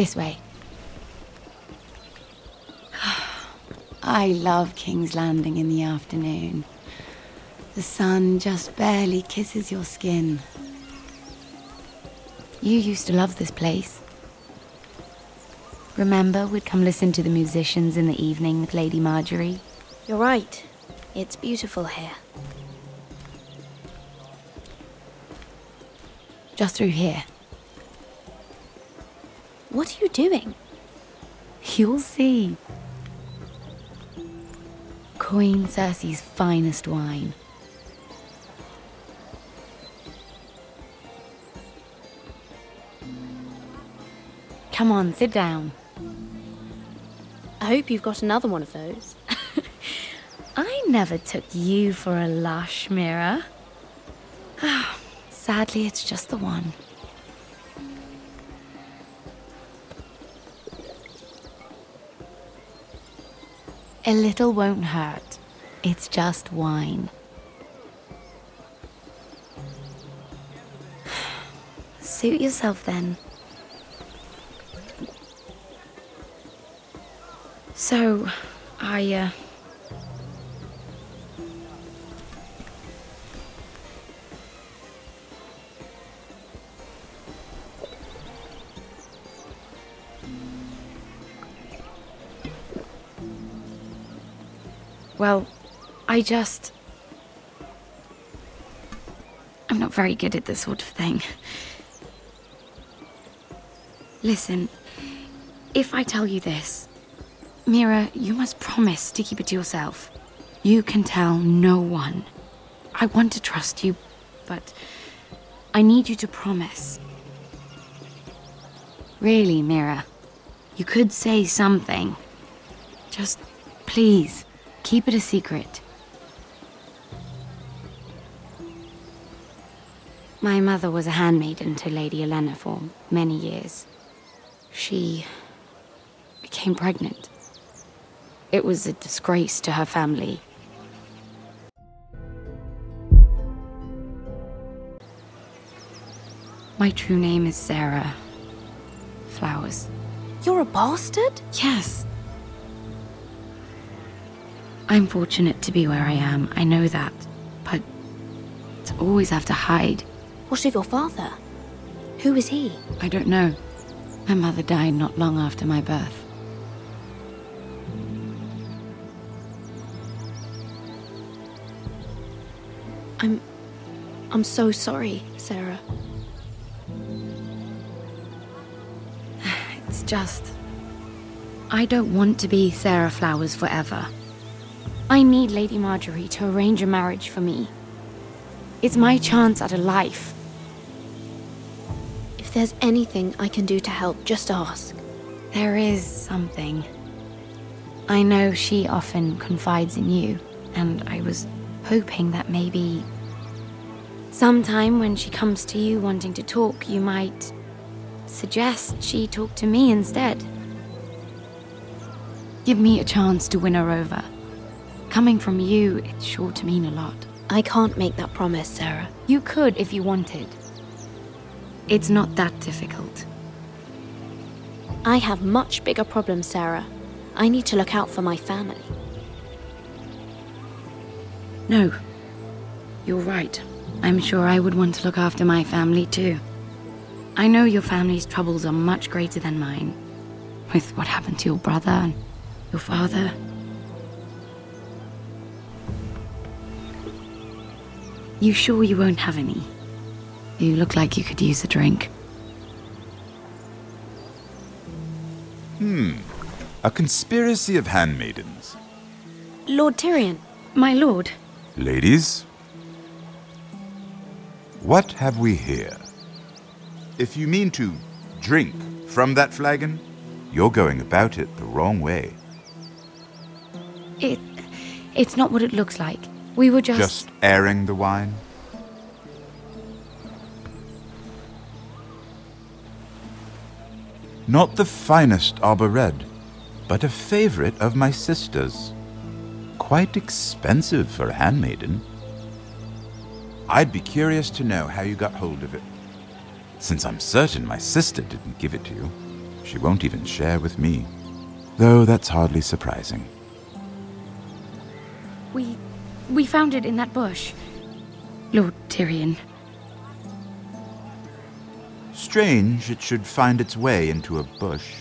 This way. I love King's Landing in the afternoon. The sun just barely kisses your skin. You used to love this place. Remember, we'd come listen to the musicians in the evening with Lady Marjorie? You're right. It's beautiful here. Just through here. What are you doing? You'll see. Queen Cersei's finest wine. Come on, sit down. I hope you've got another one of those. I never took you for a lush, Mira. Sadly, it's just the one. A little won't hurt. It's just wine. Suit yourself then. So, Well, I'm not very good at this sort of thing. Listen, if I tell you this, Mira, you must promise to keep it to yourself. You can tell no one. I want to trust you, but I need you to promise. Really, Mira, you could say something. Just, please, keep it a secret. My mother was a handmaiden to Lady Olenna for many years. She became pregnant. It was a disgrace to her family. My true name is Sarah Flowers. You're a bastard? Yes. I'm fortunate to be where I am, I know that. But to always have to hide. What of your father? Who is he? I don't know. My mother died not long after my birth. I'm so sorry, Sarah. It's just... I don't want to be Sarah Flowers forever. I need Lady Marjorie to arrange a marriage for me. It's my chance at a life. If there's anything I can do to help, just ask. There is something. I know she often confides in you, and I was hoping that maybe sometime when she comes to you wanting to talk, you might suggest she talk to me instead. Give me a chance to win her over. Coming from you, it's sure to mean a lot. I can't make that promise, Sarah. You could if you wanted. It's not that difficult. I have much bigger problems, Sarah. I need to look out for my family. No. You're right. I'm sure I would want to look after my family too. I know your family's troubles are much greater than mine. With what happened to your brother and your father. You sure you won't have any? You look like you could use a drink. A conspiracy of handmaidens. Lord Tyrion. My lord. Ladies, what have we here? If you mean to drink from that flagon, you're going about it the wrong way. It's not what it looks like. We were Just airing the wine? Not the finest arbor red, but a favorite of my sister's. Quite expensive for a handmaiden. I'd be curious to know how you got hold of it, since I'm certain my sister didn't give it to you. She won't even share with me, though that's hardly surprising. We found it in that bush, Lord Tyrion. Strange it should find its way into a bush.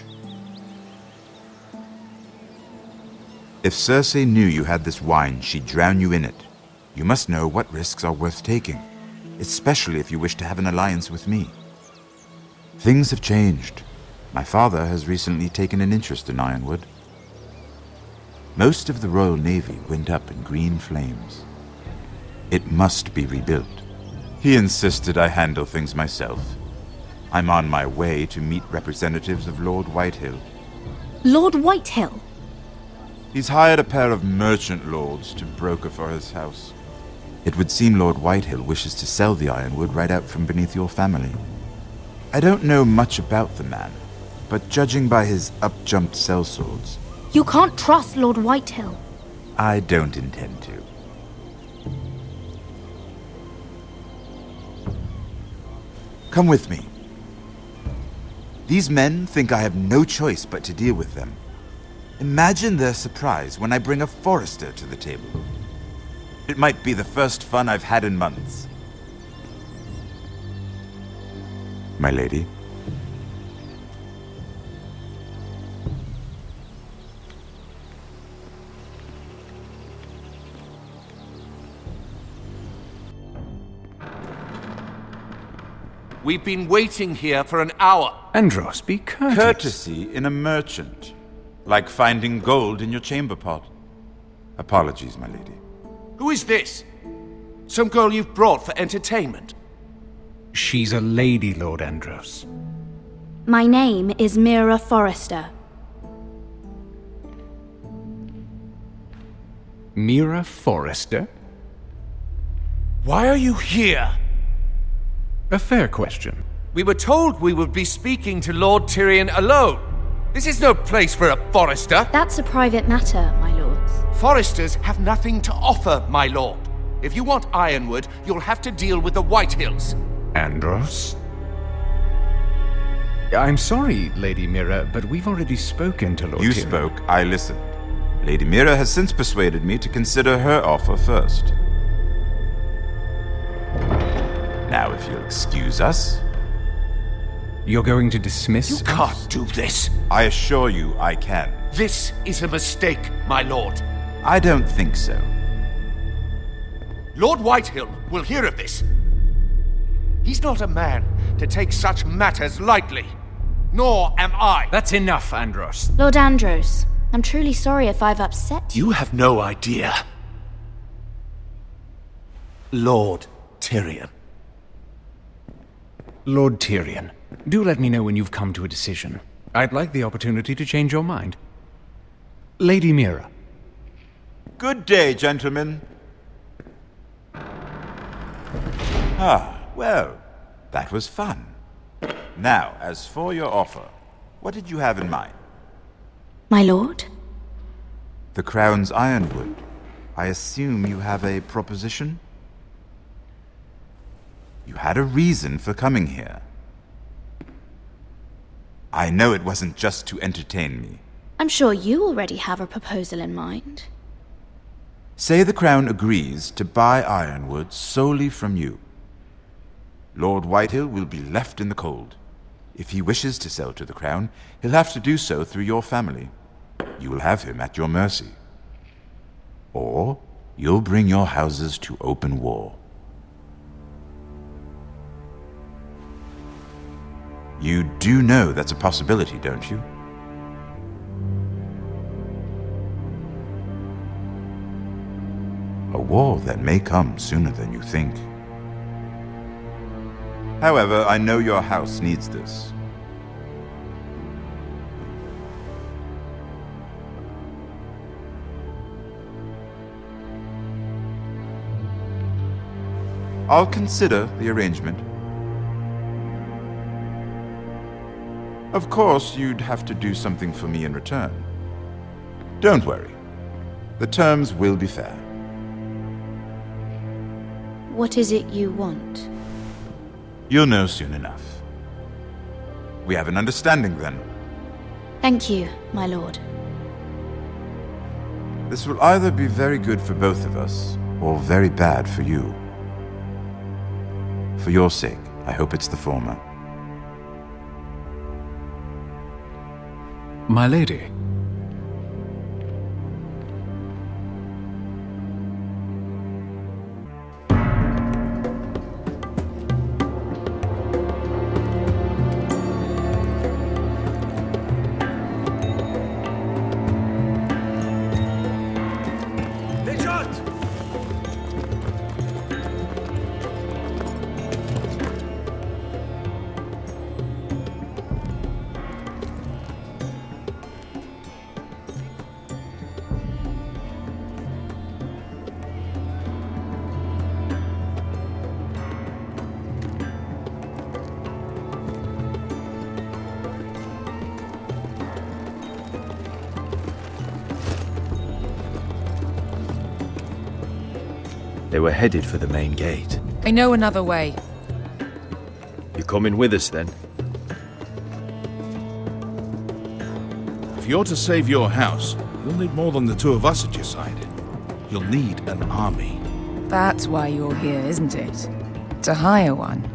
If Cersei knew you had this wine, she'd drown you in it. You must know what risks are worth taking, especially if you wish to have an alliance with me. Things have changed. My father has recently taken an interest in Ironwood. Most of the Royal Navy went up in green flames. It must be rebuilt. He insisted I handle things myself. I'm on my way to meet representatives of Lord Whitehill. Lord Whitehill? He's hired a pair of merchant lords to broker for his house. It would seem Lord Whitehill wishes to sell the Ironwood right out from beneath your family. I don't know much about the man, but judging by his up-jumped sellswords... You can't trust Lord Whitehill. I don't intend to. Come with me. These men think I have no choice but to deal with them. Imagine their surprise when I bring a forester to the table. It might be the first fun I've had in months. My lady. We've been waiting here for an hour. Andros, be courteous. Courtesy in a merchant. Like finding gold in your chamber pot. Apologies, my lady. Who is this? Some girl you've brought for entertainment? She's a lady, Lord Andros. My name is Mira Forrester. Mira Forrester? Why are you here? A fair question. We were told we would be speaking to Lord Tyrion alone. This is no place for a forester. That's a private matter, my lords. Foresters have nothing to offer, my lord. If you want Ironwood, you'll have to deal with the Whitehills. Andros? I'm sorry, Lady Mira, but we've already spoken to Lord You Tyrion. spoke, I listened. Lady Mira has since persuaded me to consider her offer first. Now, if you'll excuse us... You're going to dismiss You us? can't do this. I assure you I can. This is a mistake, my lord. I don't think so. Lord Whitehill will hear of this. He's not a man to take such matters lightly. Nor am I. That's enough, Andros. Lord Andros, I'm truly sorry if I've upset you. You have no idea. Lord Tyrion. Lord Tyrion, do let me know when you've come to a decision. I'd like the opportunity to change your mind. Lady Mira. Good day, gentlemen. Ah, well, that was fun. Now, as for your offer, what did you have in mind? My lord? The Crown's Ironwood. I assume you have a proposition? You had a reason for coming here. I know it wasn't just to entertain me. I'm sure you already have a proposal in mind. Say the Crown agrees to buy Ironwood solely from you. Lord Whitehill will be left in the cold. If he wishes to sell to the Crown, he'll have to do so through your family. You will have him at your mercy. Or you'll bring your houses to open war. You do know that's a possibility, don't you? A war that may come sooner than you think. However, I know your house needs this. I'll consider the arrangement. Of course, you'd have to do something for me in return. Don't worry. The terms will be fair. What is it you want? You'll know soon enough. We have an understanding then. Thank you, my lord. This will either be very good for both of us, or very bad for you. For your sake, I hope it's the former. My lady. They were headed for the main gate. I know another way. You coming with us then? If you're to save your house, you'll need more than the two of us at your side. You'll need an army. That's why you're here, isn't it? To hire one.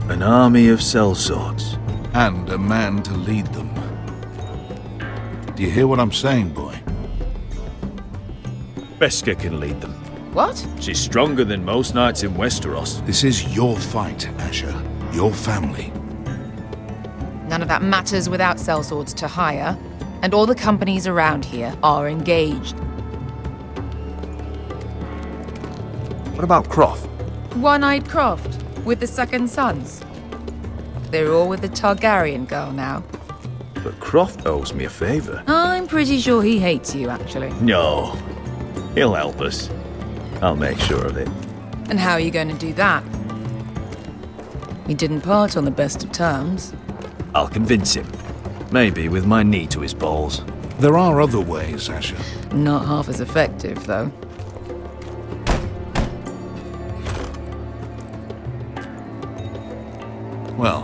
An army of sellswords. And a man to lead them. Do you hear what I'm saying, boy? Beskha can lead them. What? She's stronger than most knights in Westeros. This is your fight, Asher. Your family. None of that matters without sellswords to hire, and all the companies around here are engaged. What about Croft? One-eyed Croft, with the second sons. They're all with the Targaryen girl now. But Croft owes me a favor. I'm pretty sure he hates you, actually. No. He'll help us. I'll make sure of it. And how are you going to do that? We didn't part on the best of terms. I'll convince him. Maybe with my knee to his balls. There are other ways, Asher. Not half as effective, though. Well,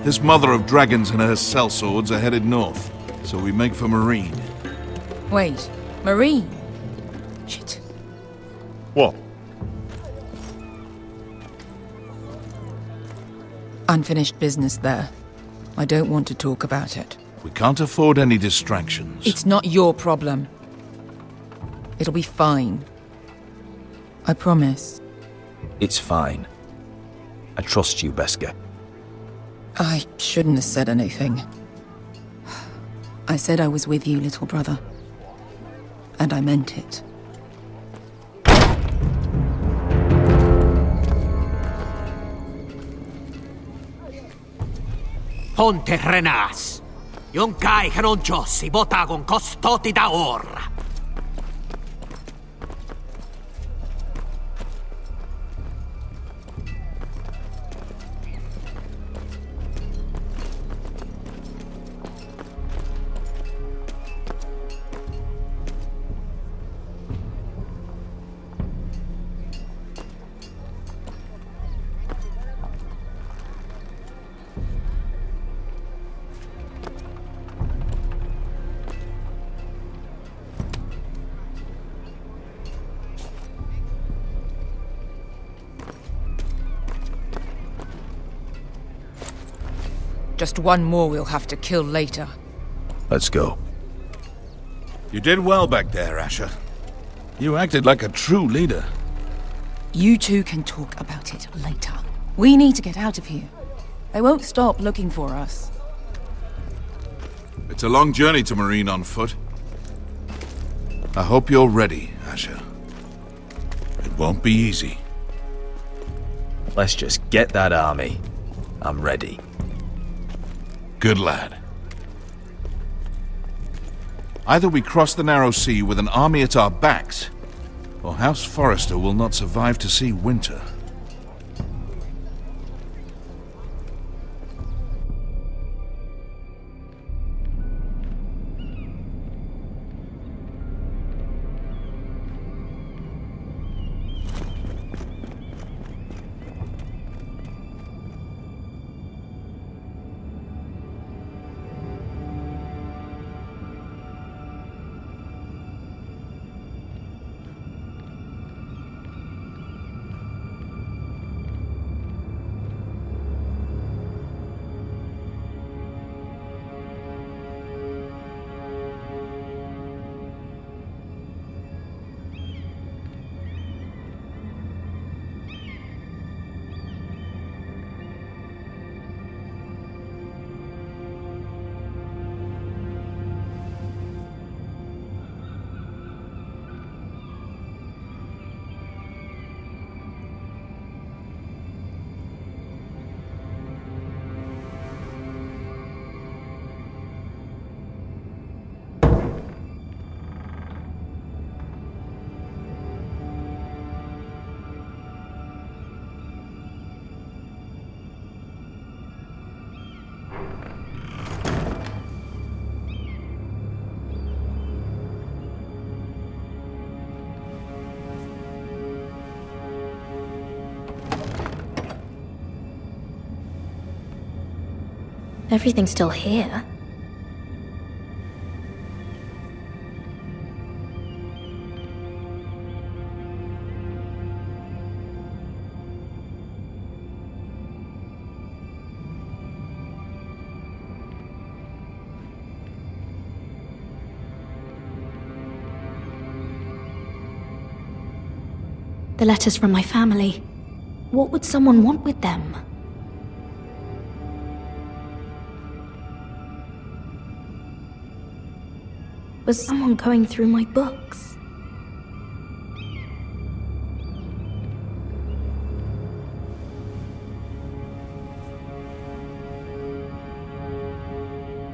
this mother of dragons and her sellswords are headed north, so we make for Marine. Wait, Marine? Shit. What? Unfinished business there. I don't want to talk about it. We can't afford any distractions. It's not your problem. It'll be fine. I promise. It's fine. I trust you, Beskha. I shouldn't have said anything. I said I was with you, little brother. And I meant it. Ponte Renas. Yung kai kanoncho si botagon kostoti da ora. Just one more we'll have to kill later. Let's go. You did well back there, Asher. You acted like a true leader. You two can talk about it later. We need to get out of here. They won't stop looking for us. It's a long journey to Marine on foot. I hope you're ready, Asher. It won't be easy. Let's just get that army. I'm ready. Good lad. Either we cross the narrow sea with an army at our backs, or House Forrester will not survive to see winter. Everything's still here. The letters from my family. What would someone want with them? Was someone going through my books?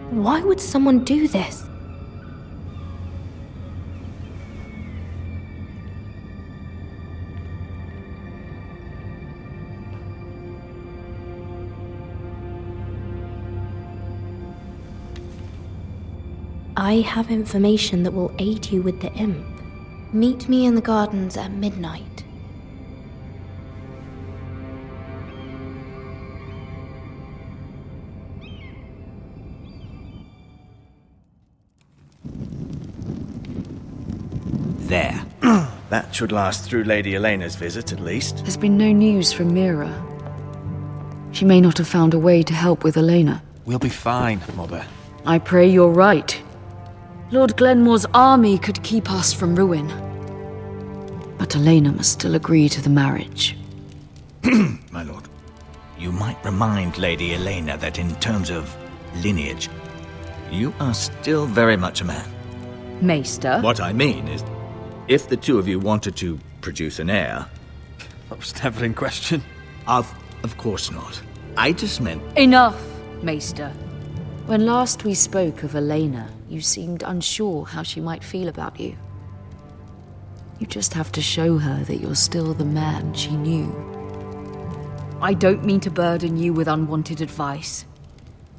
Why would someone do this? I have information that will aid you with the imp. Meet me in the gardens at midnight. There. That should last through Lady Elena's visit, at least. There's been no news from Mira. She may not have found a way to help with Elena. We'll be fine, Mother. I pray you're right. Lord Glenmore's army could keep us from ruin. But Elena must still agree to the marriage. My lord, you might remind Lady Elena that in terms of lineage, you are still very much a man. Maester? What I mean is, if the two of you wanted to produce an heir... That was never in question. Of course not. I just meant... Enough, Maester. When last we spoke of Elena, you seemed unsure how she might feel about you. You just have to show her that you're still the man she knew. I don't mean to burden you with unwanted advice,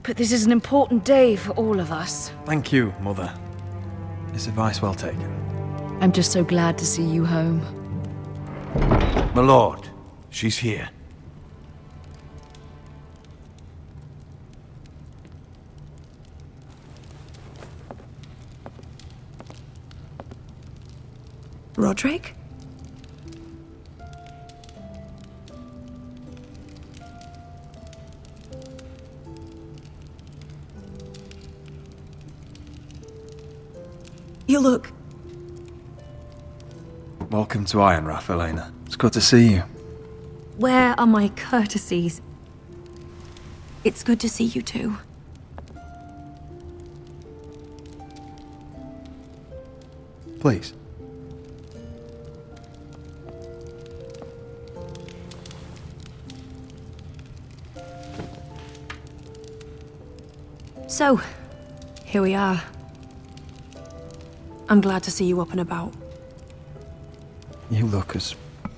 but this is an important day for all of us. Thank you, Mother. It's advice well taken. I'm just so glad to see you home. My lord, she's here. Roderick? You look... Welcome to Ironrath, Elena. It's good to see you. Where are my courtesies? It's good to see you too. Please. So, here we are. I'm glad to see you up and about. You look as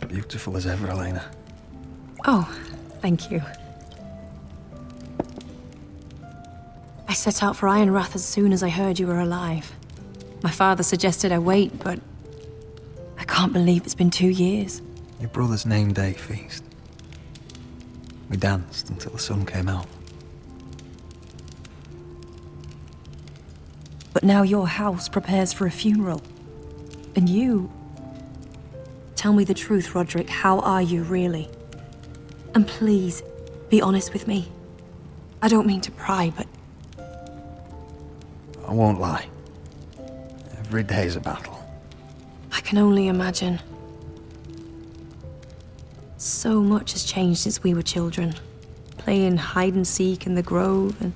beautiful as ever, Elena. Oh, thank you. I set out for Ironrath as soon as I heard you were alive. My father suggested I wait, but I can't believe it's been 2 years. Your brother's name day feast. We danced until the sun came out. But now your house prepares for a funeral. And you... Tell me the truth, Roderick. How are you, really? And please, be honest with me. I don't mean to pry, but... I won't lie. Every day's a battle. I can only imagine. So much has changed since we were children. Playing hide and seek in the grove and...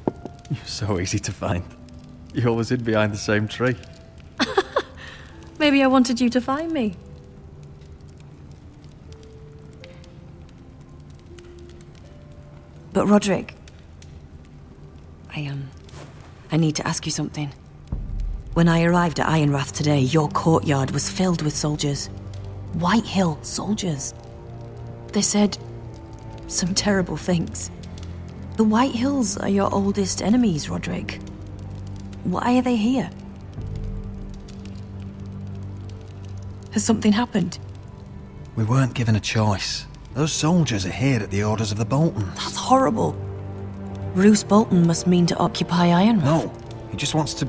You're so easy to find. You always hid behind the same tree. Maybe I wanted you to find me. But Roderick... I need to ask you something. When I arrived at Ironrath today, your courtyard was filled with soldiers. White Hill soldiers. They said some terrible things. The White Hills are your oldest enemies, Roderick. Why are they here? Has something happened? We weren't given a choice. Those soldiers are here at the orders of the Boltons. That's horrible. Roose Bolton must mean to occupy Ironrath. No, he just wants to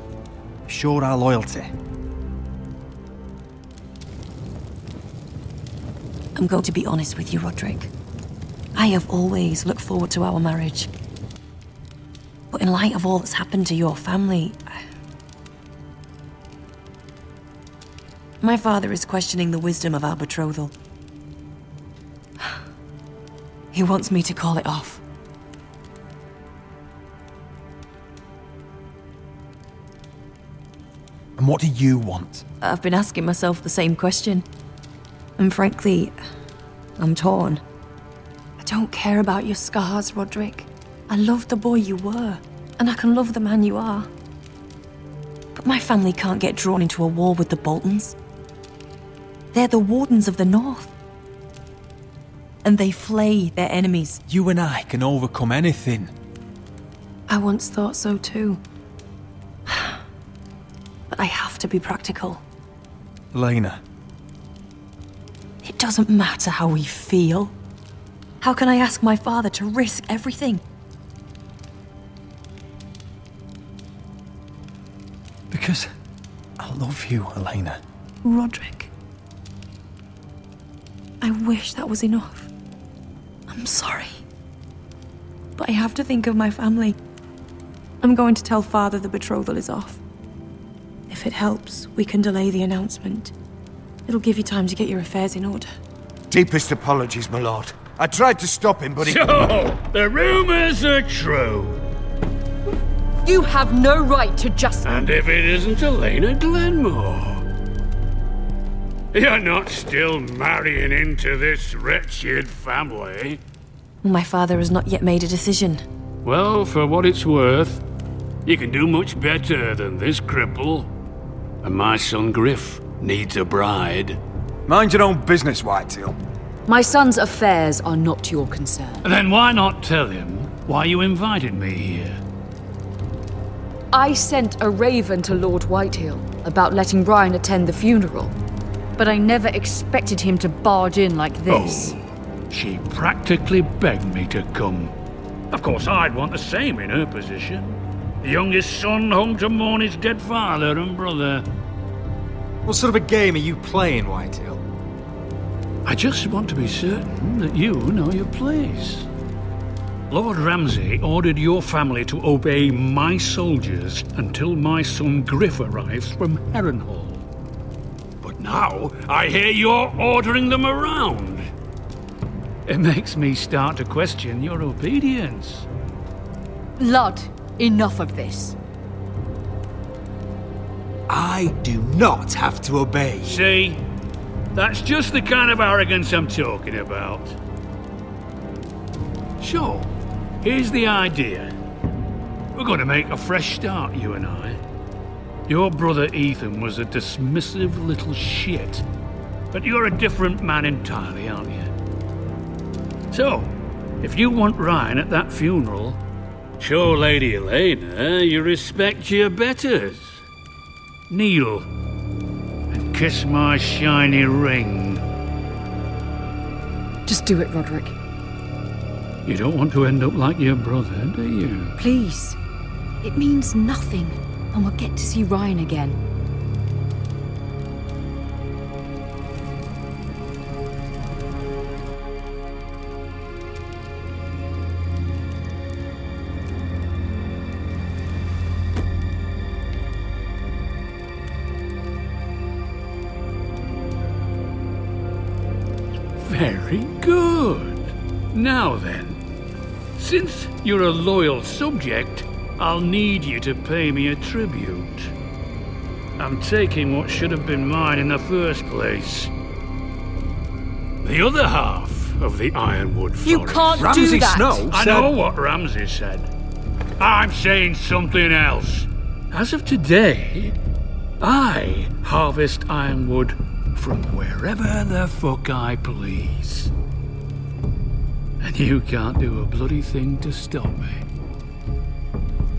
assure our loyalty. I'm going to be honest with you, Roderick. I have always looked forward to our marriage. But in light of all that's happened to your family... My father is questioning the wisdom of our betrothal. He wants me to call it off. And what do you want? I've been asking myself the same question. And frankly, I'm torn. I don't care about your scars, Roderick. I love the boy you were, and I can love the man you are. But my family can't get drawn into a war with the Boltons. They're the Wardens of the North. And they flay their enemies. You and I can overcome anything. I once thought so too. But I have to be practical. Elena. It doesn't matter how we feel. How can I ask my father to risk everything? Because I love you, Elena. Roderick. I wish that was enough. I'm sorry. But I have to think of my family. I'm going to tell Father the betrothal is off. If it helps, we can delay the announcement. It'll give you time to get your affairs in order. Deepest apologies, my lord. I tried to stop him, but he... So, the rumors are true. You have no right to just... And if it isn't Elena Glenmore? You're not still marrying into this wretched family? My father has not yet made a decision. Well, for what it's worth, you can do much better than this cripple. And my son Griff needs a bride. Mind your own business, Whitetail. My son's affairs are not your concern. Then why not tell him why you invited me here? I sent a raven to Lord Whitehill about letting Brian attend the funeral. But I never expected him to barge in like this. Oh, she practically begged me to come. Of course, I'd want the same in her position. The youngest son home to mourn his dead father and brother. What sort of a game are you playing, Whitetail? I just want to be certain that you know your place. Lord Ramsay ordered your family to obey my soldiers until my son Griff arrives from Harrenhal. But now, I hear you're ordering them around. It makes me start to question your obedience. Blood, enough of this. I do not have to obey. See? That's just the kind of arrogance I'm talking about. So, here's the idea. We're going to make a fresh start, you and I. Your brother Ethan was a dismissive little shit. But you're a different man entirely, aren't you? So, if you want Ryan at that funeral, show Lady Elena you respect your betters. Kneel and kiss my shiny ring. Just do it, Roderick. You don't want to end up like your brother, do you? Please. It means nothing, and we'll get to see Ryan again. Very good. Now then, since you're a loyal subject, I'll need you to pay me a tribute. I'm taking what should have been mine in the first place. The other half of the Ironwood Forest. You can't Ramsay do that! Snow I said... know what Ramsay said. I'm saying something else. As of today, I harvest ironwood from wherever the fuck I please. And you can't do a bloody thing to stop me.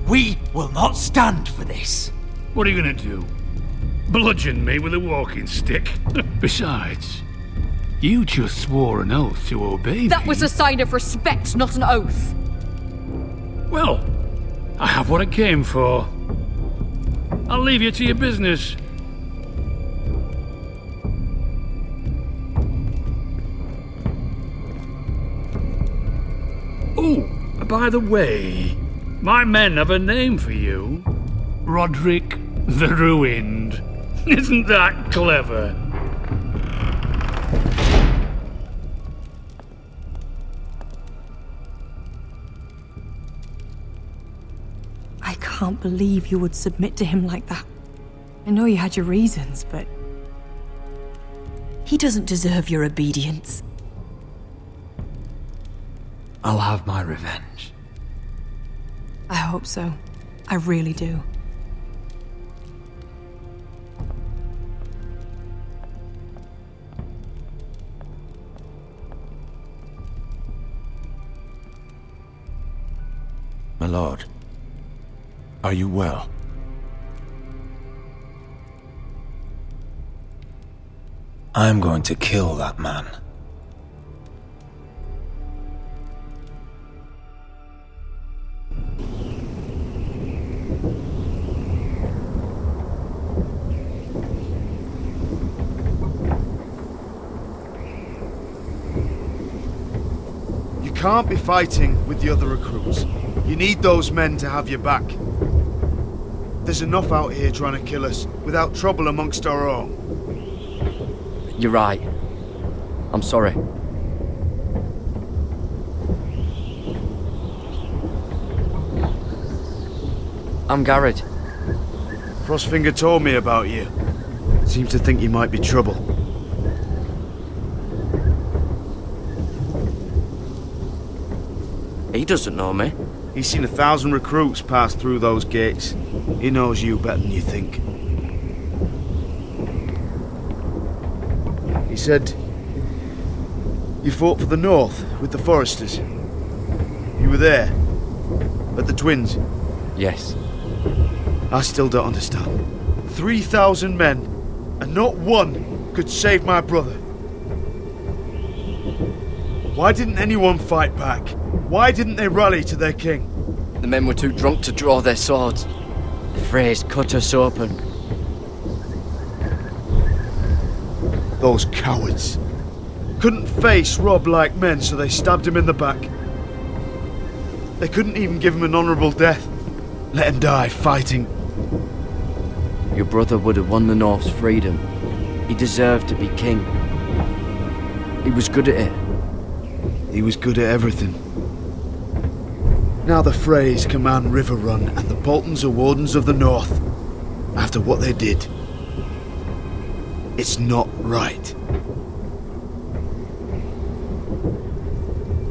We will not stand for this. What are you gonna do? Bludgeon me with a walking stick? Besides, you just swore an oath to obey me. That was a sign of respect, not an oath. Well, I have what I came for. I'll leave you to your business. Oh, by the way, my men have a name for you. Roderick the Ruined. Isn't that clever? I can't believe you would submit to him like that. I know you had your reasons, but... he doesn't deserve your obedience. I'll have my revenge. I hope so. I really do. My lord, are you well? I'm going to kill that man. You can't be fighting with the other recruits. You need those men to have your back. There's enough out here trying to kill us without trouble amongst our own. You're right. I'm sorry. I'm Garrett. Frostfinger told me about you. Seems to think you might be trouble. He doesn't know me. He's seen 1,000 recruits pass through those gates. He knows you better than you think. He said you fought for the North with the Foresters. You were there, at the Twins. Yes. I still don't understand. 3,000 men, and not one could save my brother. Why didn't anyone fight back? Why didn't they rally to their king? The men were too drunk to draw their swords. The Freys cut us open. Those cowards. Couldn't face Rob like men, so they stabbed him in the back. They couldn't even give him an honourable death. Let him die fighting. Your brother would have won the North's freedom. He deserved to be king. He was good at it. He was good at everything. Now the Freys command River Run, and the Boltons are Wardens of the North. After what they did. It's not right.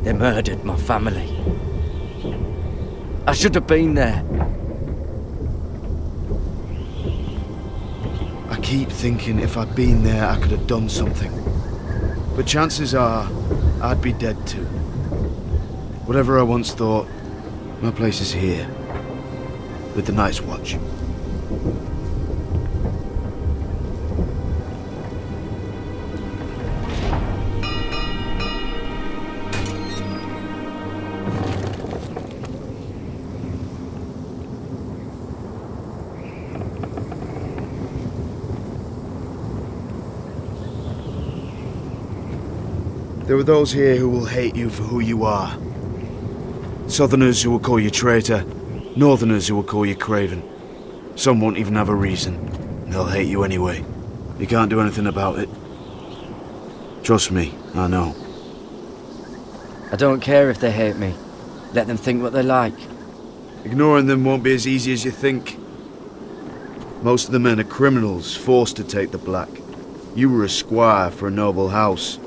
They murdered my family. I should have been there. I keep thinking if I'd been there I could have done something. But chances are, I'd be dead too. Whatever I once thought, my place is here. With the Night's Watch. There are those here who will hate you for who you are. Southerners who will call you traitor, Northerners who will call you craven. Some won't even have a reason. They'll hate you anyway. You can't do anything about it. Trust me, I know. I don't care if they hate me. Let them think what they like. Ignoring them won't be as easy as you think. Most of the men are criminals, forced to take the black. You were a squire for a noble house.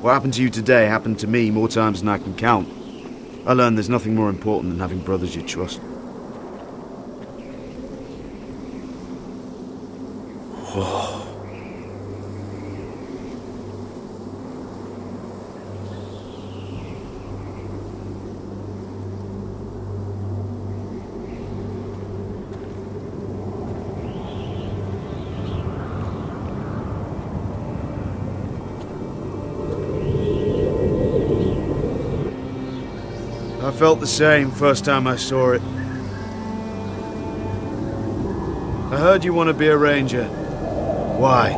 What happened to you today happened to me more times than I can count. I learned there's nothing more important than having brothers you trust. Whoa. I felt the same first time I saw it. I heard you want to be a ranger. Why?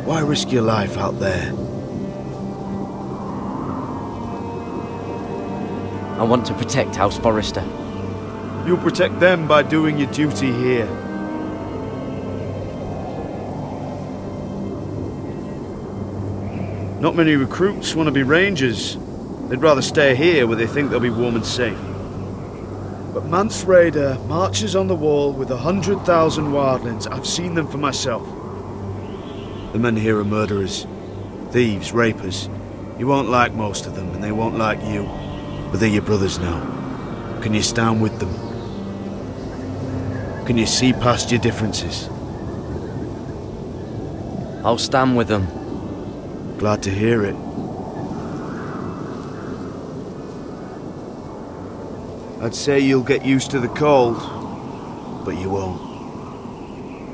Why risk your life out there? I want to protect House Forrester. You'll protect them by doing your duty here. Not many recruits want to be rangers. They'd rather stay here where they think they'll be warm and safe. But Mance Rayder marches on the wall with 100,000 wildlings. I've seen them for myself. The men here are murderers, thieves, rapers. You won't like most of them, and they won't like you. But they're your brothers now. Can you stand with them? Can you see past your differences? I'll stand with them. Glad to hear it. I'd say you'll get used to the cold, but you won't.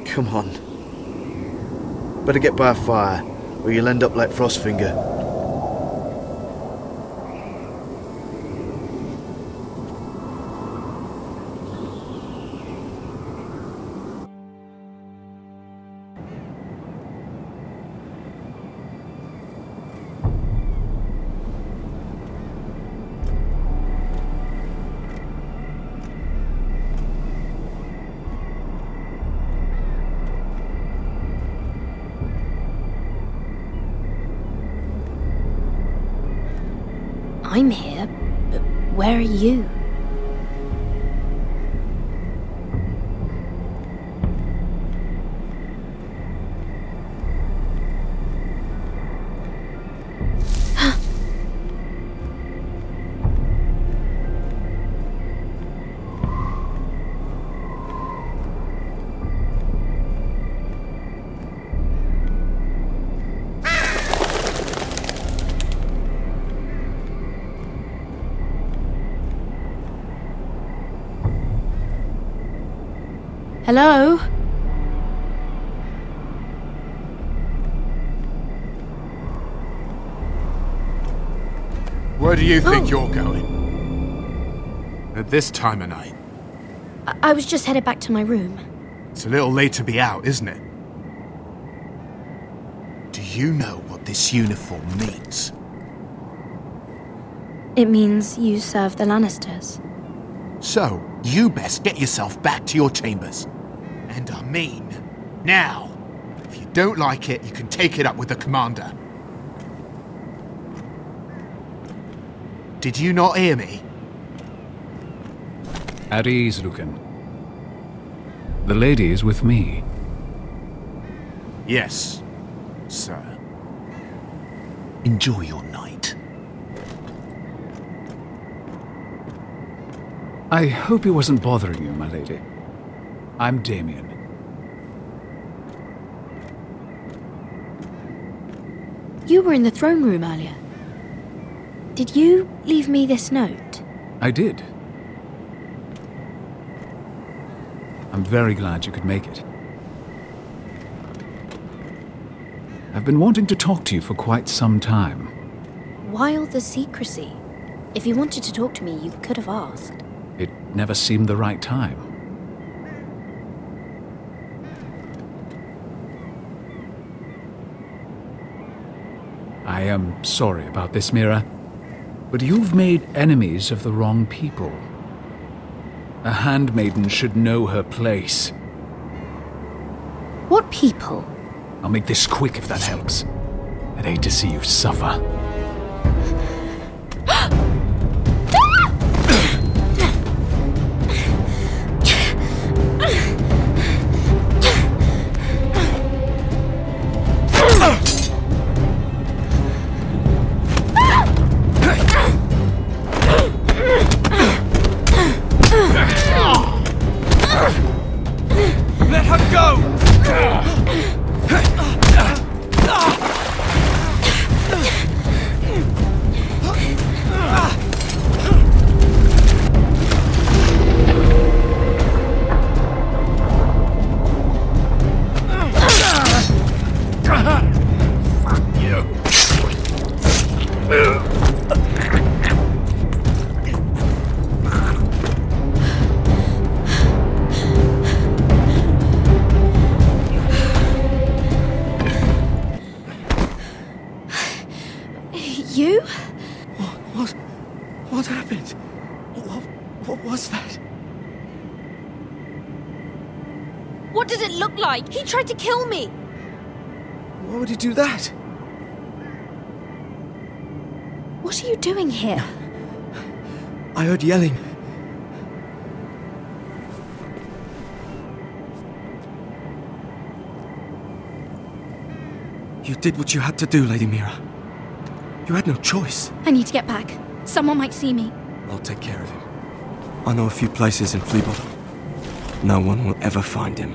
Come on. Better get by a fire, or you'll end up like Frostfinger. I'm here, but where are you? Hello? Where do you think you're going? At this time of night? I was just headed back to my room. It's a little late to be out, isn't it? Do you know what this uniform means? It means you serve the Lannisters. So, you best get yourself back to your chambers. And I mean, now. If you don't like it, you can take it up with the commander. Did you not hear me? At ease, Lucan. The lady is with me. Yes, sir. Enjoy your night. I hope he wasn't bothering you, my lady. I'm Damien. You were in the throne room earlier. Did you leave me this note? I did. I'm very glad you could make it. I've been wanting to talk to you for quite some time. Why all the secrecy? If you wanted to talk to me, you could have asked. It never seemed the right time. I am sorry about this, Mira, but you've made enemies of the wrong people. A handmaiden should know her place. What people? I'll make this quick if that helps. I'd hate to see you suffer. Let her go! You? What happened? What was that? What did it look like? He tried to kill me! Why would he do that? What are you doing here? I heard yelling. You did what you had to do, Lady Mira. You had no choice. I need to get back. Someone might see me. I'll take care of him. I know a few places in Fleabottom. No one will ever find him.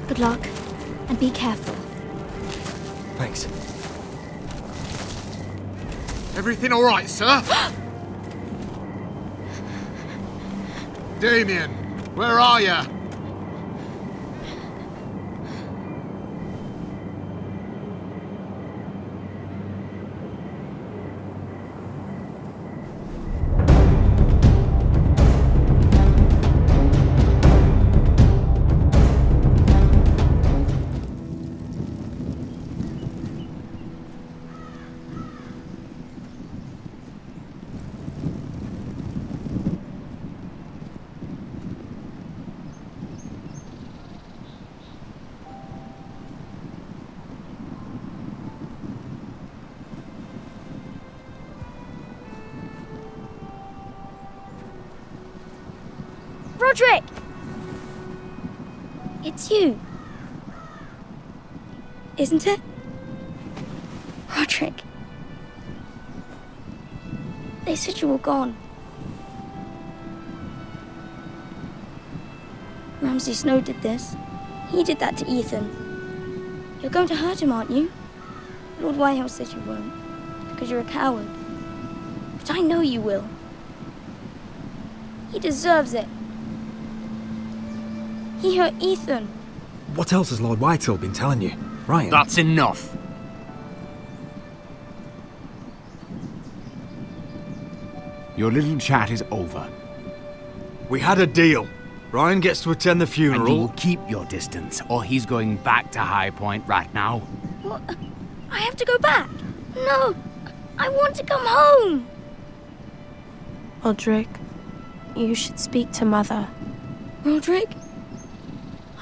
Good luck, and be careful. Thanks. Everything all right, sir? Damien, where are you? Roderick! It's you. Isn't it? Roderick. They said you were gone. Ramsay Snow did this. He did that to Ethan. You're going to hurt him, aren't you? Lord Whitehill said you won't, because you're a coward. But I know you will. He deserves it. He hurt Ethan. What else has Lord Whitehill been telling you, Ryan? That's enough. Your little chat is over. We had a deal. Ryan gets to attend the funeral. And you will keep your distance, or he's going back to High Point right now. What? I have to go back. No, I want to come home. Roderick, you should speak to Mother. Roderick?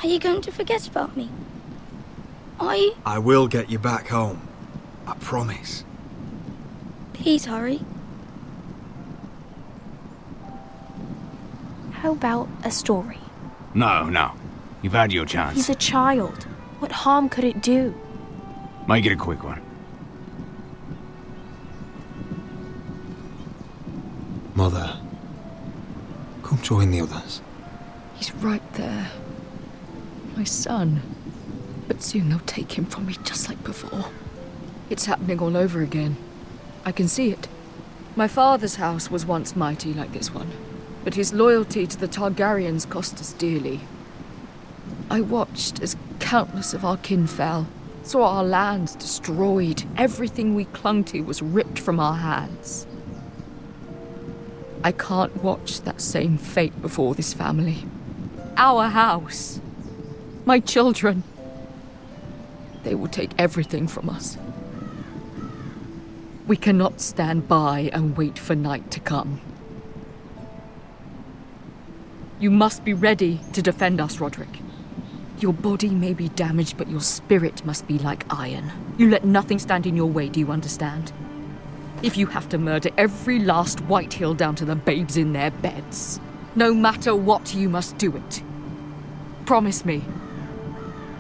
Are you going to forget about me? Are you? I will get you back home. I promise. Please hurry. How about a story? No. You've had your chance. He's a child. What harm could it do? Make it a quick one. Mother, come join the others. He's right there. My son. But soon they'll take him from me just like before. It's happening all over again. I can see it. My father's house was once mighty like this one, but his loyalty to the Targaryens cost us dearly. I watched as countless of our kin fell, saw our lands destroyed, everything we clung to was ripped from our hands. I can't watch that same fate before this family. Our house. My children. They will take everything from us. We cannot stand by and wait for night to come. You must be ready to defend us, Roderick. Your body may be damaged, but your spirit must be like iron. You let nothing stand in your way, do you understand? If you have to murder every last Whitehill down to the babes in their beds, no matter what, you must do it. Promise me.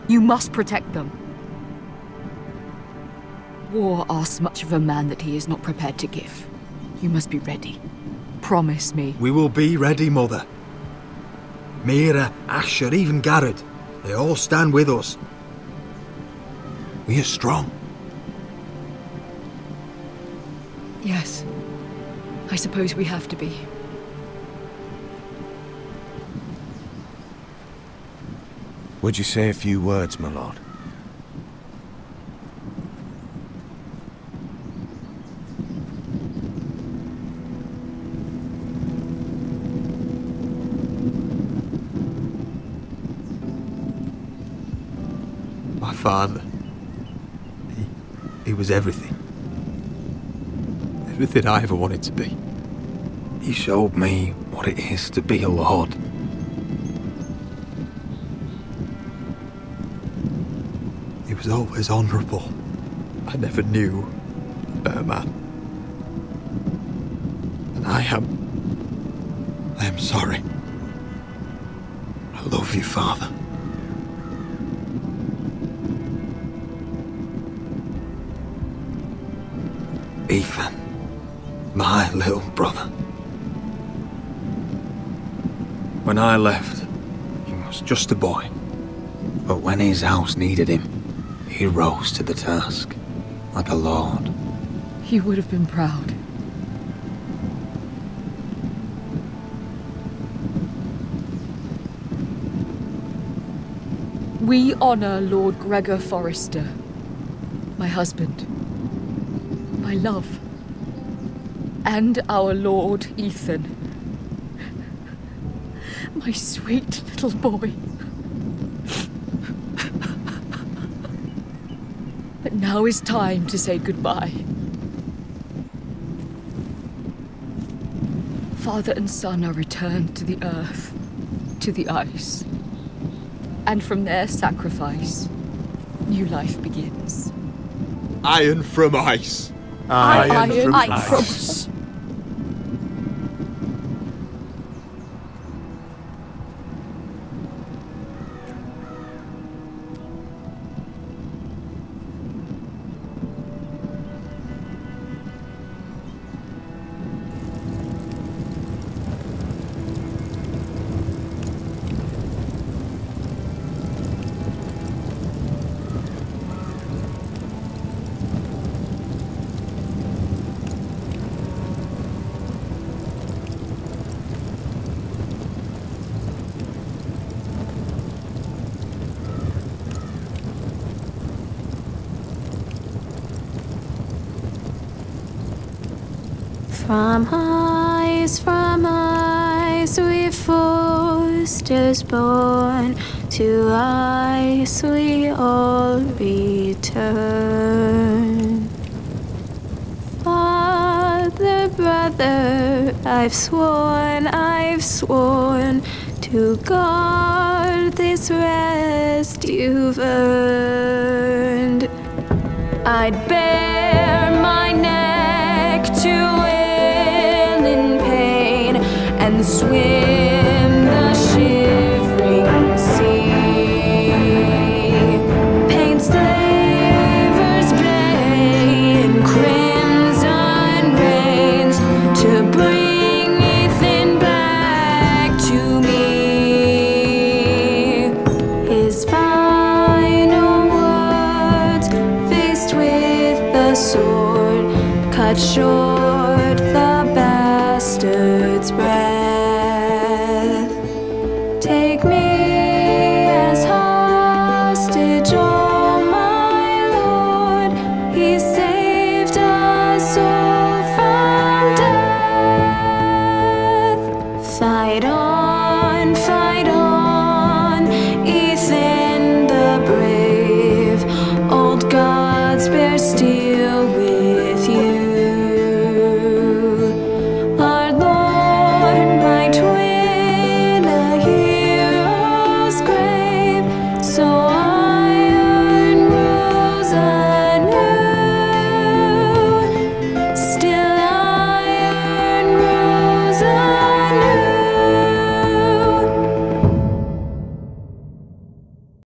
You must protect them. War asks much of a man that he is not prepared to give. You must be ready. Promise me. We will be ready, Mother. Mira, Asher, even Garrett, they all stand with us. We are strong. Yes. I suppose we have to be. Would you say a few words, my lord? My father, He was everything. Everything I ever wanted to be. He showed me what it is to be a lord. He was always honourable. I never knew a better man. And I am sorry. I love you, Father. Ethan, my little brother. When I left, he was just a boy. But when his house needed him, he rose to the task, like a lord. You would have been proud. We honor Lord Gregor Forrester, my husband, my love, and our Lord Ethan, my sweet little boy. But now is time to say goodbye. Father and son are returned to the earth, to the ice. And from their sacrifice, new life begins. Iron from ice. Iron from ice. From ice we Forsters born, to ice we all return. Father, brother, I've sworn to guard this rest you've earned. I'd bare my neck to and swim the shivering sea. Paint slavers play in crimson rains to bring Ethan back to me. His final words, faced with the sword, cut short